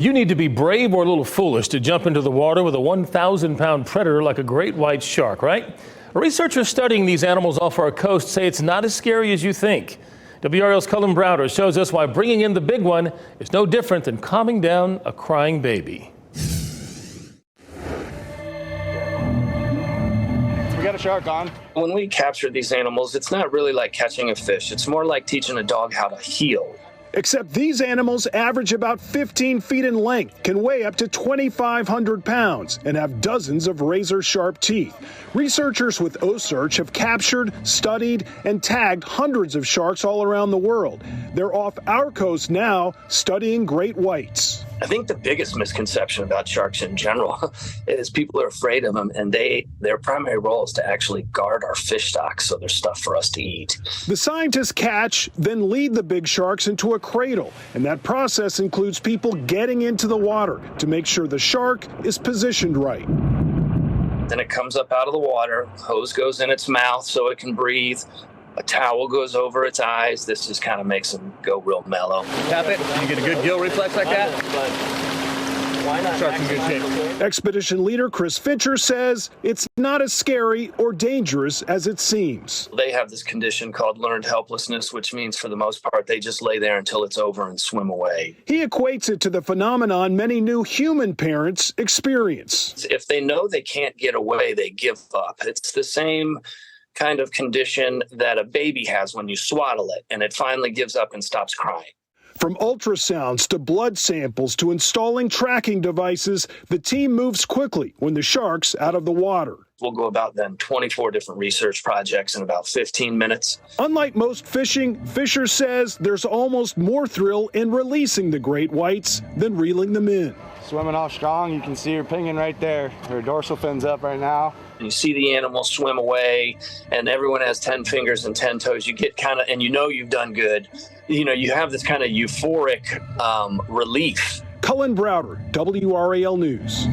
You need to be brave or a little foolish to jump into the water with a 1,000-pound predator like a great white shark, right? Researchers studying these animals off our coast say it's not as scary as you think. WRAL's Cullen Browder shows us why bringing in the big one is no different than calming down a crying baby. We got a shark on. When we capture these animals, it's not really like catching a fish. It's more like teaching a dog how to heel. Except these animals average about 15 feet in length, can weigh up to 2,500 pounds, and have dozens of razor-sharp teeth. Researchers with OSearch have captured, studied, and tagged hundreds of sharks all around the world. They're off our coast now, studying great whites. I think the biggest misconception about sharks in general is people are afraid of them, and their primary role is to actually guard our fish stocks so there's stuff for us to eat. The scientists catch, then lead the big sharks into a cradle, and that process includes people getting into the water to make sure the shark is positioned right. Then it comes up out of the water, hose goes in its mouth so it can breathe. A towel goes over its eyes. This just kind of makes them go real mellow. Tap it. You get a good gill reflex like that. Why not? Shark's in good shape. Expedition leader Chris Fischer says it's not as scary or dangerous as it seems. They have this condition called learned helplessness, which means for the most part, they just lay there until it's over and swim away. He equates it to the phenomenon many new human parents experience. If they know they can't get away, they give up. It's the same kind of condition that a baby has when you swaddle it, and it finally gives up and stops crying. From ultrasounds to blood samples to installing tracking devices, the team moves quickly when the shark's out of the water. We'll go about then 24 different research projects in about 15 minutes. Unlike most fishing, Fisher says there's almost more thrill in releasing the great whites than reeling them in. Swimming off strong, you can see her pinging right there. Her dorsal fin's up right now. You see the animal swim away, and everyone has 10 fingers and 10 toes. You get kind of, and you know you've done good. You know, you have this kind of euphoric relief. Cullen Browder, WRAL News.